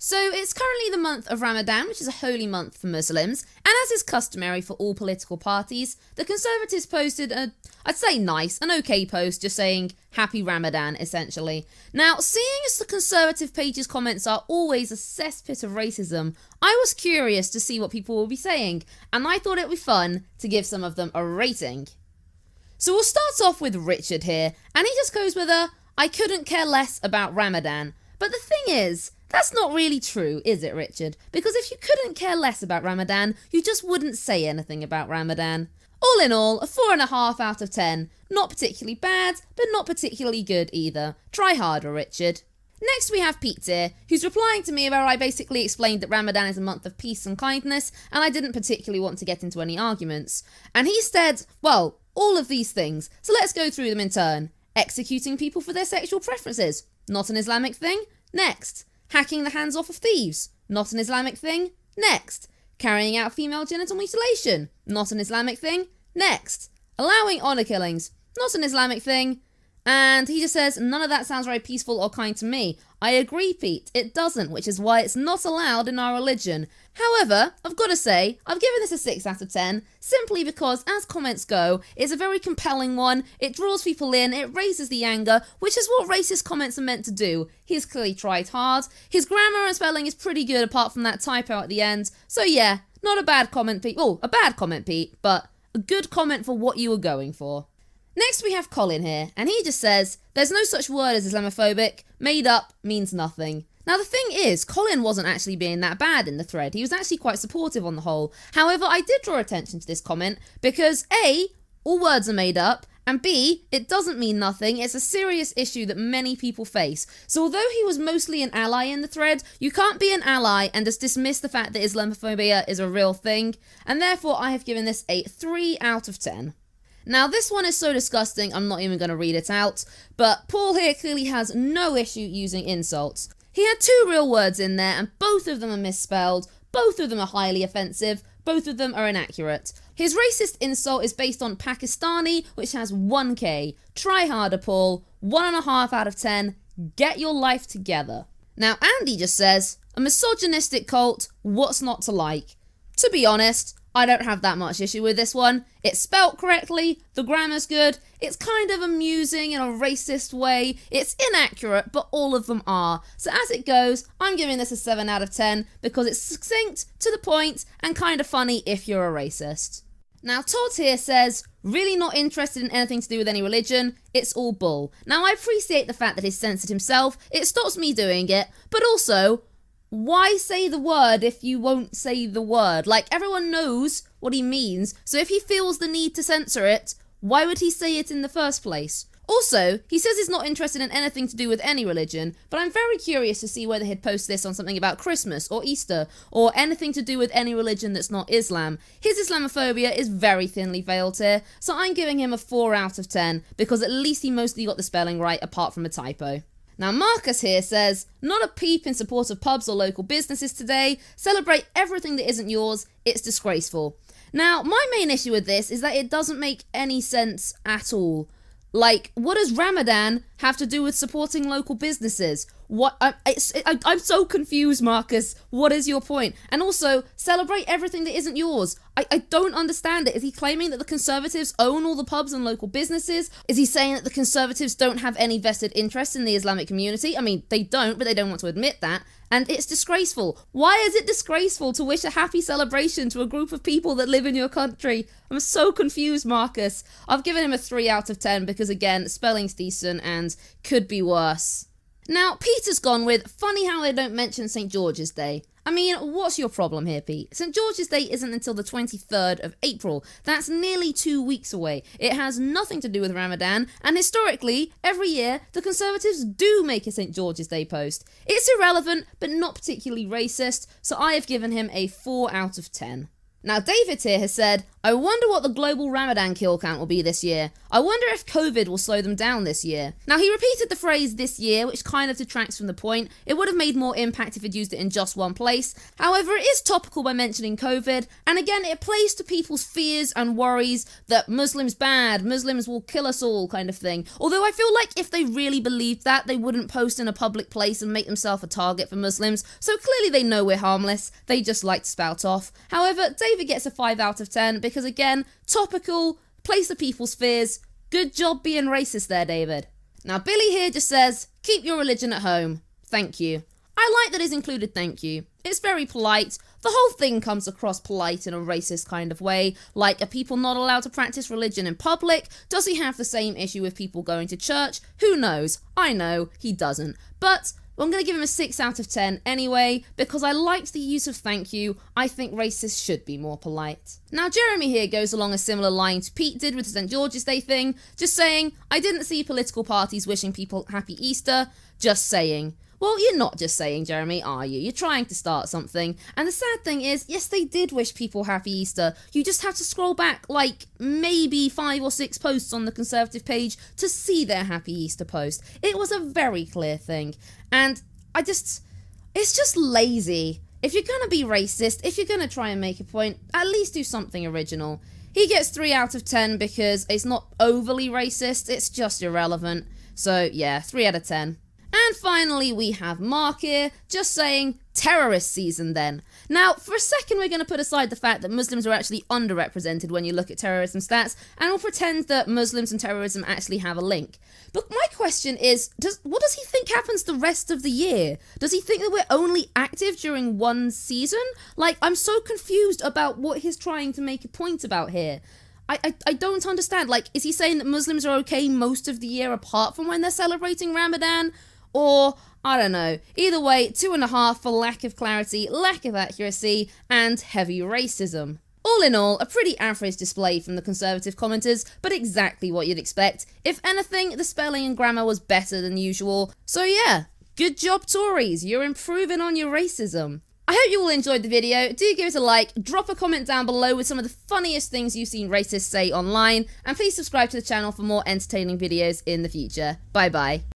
So it's currently the month of Ramadan, which is a holy month for Muslims, and as is customary for all political parties, the Conservatives posted I'd say an okay post just saying Happy Ramadan, essentially. Now, seeing as the Conservative page's comments are always a cesspit of racism, I was curious to see what people will be saying, and I thought it would be fun to give some of them a rating. So we'll start off with Richard here, and he just goes with I couldn't care less about Ramadan. But the thing is, that's not really true, is it, Richard? Because if you couldn't care less about Ramadan, you just wouldn't say anything about Ramadan. All in all, a 4.5 out of 10. Not particularly bad, but not particularly good either. Try harder, Richard. Next we have Pete here, who's replying to me where I basically explained that Ramadan is a month of peace and kindness, and I didn't particularly want to get into any arguments. And he said, well, all of these things, so let's go through them in turn. Executing people for their sexual preferences. Not an Islamic thing? Next. Hacking the hands off of thieves. Not an Islamic thing? Next. Carrying out female genital mutilation. Not an Islamic thing? Next. Allowing honour killings. Not an Islamic thing. And he just says, none of that sounds very peaceful or kind to me. I agree, Pete, it doesn't, which is why it's not allowed in our religion. However, I've got to say, I've given this a 6 out of 10, simply because, as comments go, it's a very compelling one, it draws people in, it raises the anger, which is what racist comments are meant to do. He's clearly tried hard, his grammar and spelling is pretty good apart from that typo at the end, so yeah, not a bad comment, Pete. Oh, a bad comment, Pete, but a good comment for what you were going for. Next we have Colin here, and he just says, there's no such word as Islamophobic, made up means nothing. Now the thing is, Colin wasn't actually being that bad in the thread, he was actually quite supportive on the whole. However, I did draw attention to this comment because A, all words are made up, and B, it doesn't mean nothing, it's a serious issue that many people face. So although he was mostly an ally in the thread, you can't be an ally and just dismiss the fact that Islamophobia is a real thing, and therefore I have given this a 3 out of 10. Now this one is so disgusting I'm not even going to read it out, but Paul here clearly has no issue using insults. He had 2 real words in there and both of them are misspelled, both of them are highly offensive, both of them are inaccurate. His racist insult is based on Pakistani, which has 1k. Try harder, Paul. 1.5 out of 10. Get your life together. Now Andy just says, a misogynistic cult, what's not to like? To be honest, I don't have that much issue with this one. It's spelt correctly, the grammar's good, it's kind of amusing in a racist way, it's inaccurate, but all of them are. So as it goes, I'm giving this a 7 out of 10 because it's succinct, to the point, and kind of funny if you're a racist. Now Todd here says, really not interested in anything to do with any religion, it's all bull. Now I appreciate the fact that he's censored himself, it stops me doing it, but also, why say the word if you won't say the word? Like, everyone knows what he means, so if he feels the need to censor it, why would he say it in the first place? Also, he says he's not interested in anything to do with any religion, but I'm very curious to see whether he'd post this on something about Christmas or Easter, or anything to do with any religion that's not Islam. His Islamophobia is very thinly veiled here, so I'm giving him a 4 out of 10, because at least he mostly got the spelling right apart from a typo. Now Marcus here says, not a peep in support of pubs or local businesses today, celebrate everything that isn't yours, it's disgraceful. Now my main issue with this is that it doesn't make any sense at all. Like, what does Ramadan have to do with supporting local businesses? I'm so confused, Marcus. What is your point? And also, celebrate everything that isn't yours. I don't understand it. Is he claiming that the Conservatives own all the pubs and local businesses? Is he saying that the Conservatives don't have any vested interest in the Islamic community? I mean, they don't, but they don't want to admit that. And it's disgraceful. Why is it disgraceful to wish a happy celebration to a group of people that live in your country? I'm so confused, Marcus. I've given him a 3 out of 10 because, again, spelling's decent and could be worse. Now, Peter's gone with, funny how they don't mention St. George's Day. I mean, what's your problem here, Pete? St. George's Day isn't until the 23rd of April. That's nearly 2 weeks away. It has nothing to do with Ramadan, and historically, every year, the Conservatives do make a St. George's Day post. It's irrelevant, but not particularly racist, so I have given him a 4 out of 10. Now, David here has said, I wonder what the global Ramadan kill count will be this year. I wonder if COVID will slow them down this year. Now, he repeated the phrase this year, which kind of detracts from the point. It would have made more impact if he'd used it in just one place. However, it is topical by mentioning COVID, and again, it plays to people's fears and worries that Muslims bad, Muslims will kill us all kind of thing. Although I feel like if they really believed that, they wouldn't post in a public place and make themselves a target for Muslims, so clearly they know we're harmless, they just like to spout off. However, David gets a 5 out of 10 because again, topical, plays to people's fears. Good job being racist there, David. Now, Billy here just says, keep your religion at home. Thank you. I like that he's included thank you. It's very polite. The whole thing comes across polite in a racist kind of way. Like, are people not allowed to practice religion in public? Does he have the same issue with people going to church? Who knows? I know he doesn't. But I'm going to give him a 6 out of 10 anyway, because I liked the use of thank you. I think racists should be more polite. Now, Jeremy here goes along a similar line to Pete did with the St. George's Day thing, just saying, I didn't see political parties wishing people happy Easter, just saying. Well, you're not just saying, Jeremy, are you? You're trying to start something. And the sad thing is, yes, they did wish people happy Easter. You just have to scroll back, like, maybe 5 or 6 posts on the Conservative page to see their happy Easter post. It was a very clear thing. And it's just lazy. If you're going to be racist, if you're going to try and make a point, at least do something original. He gets 3 out of 10 because it's not overly racist, it's just irrelevant. So, yeah, 3 out of 10. And finally, we have Mark here, just saying, terrorist season then. Now, for a second, we're going to put aside the fact that Muslims are actually underrepresented when you look at terrorism stats, and we'll pretend that Muslims and terrorism actually have a link. But my question is, what does he think happens the rest of the year? Does he think that we're only active during one season? Like, I'm so confused about what he's trying to make a point about here. I don't understand. Like, is he saying that Muslims are okay most of the year apart from when they're celebrating Ramadan? Or, I don't know. Either way, 2.5 for lack of clarity, lack of accuracy, and heavy racism. All in all, a pretty average display from the Conservative commenters, but exactly what you'd expect. If anything, the spelling and grammar was better than usual. So yeah, good job Tories, you're improving on your racism. I hope you all enjoyed the video. Do give it a like, drop a comment down below with some of the funniest things you've seen racists say online, and please subscribe to the channel for more entertaining videos in the future. Bye bye.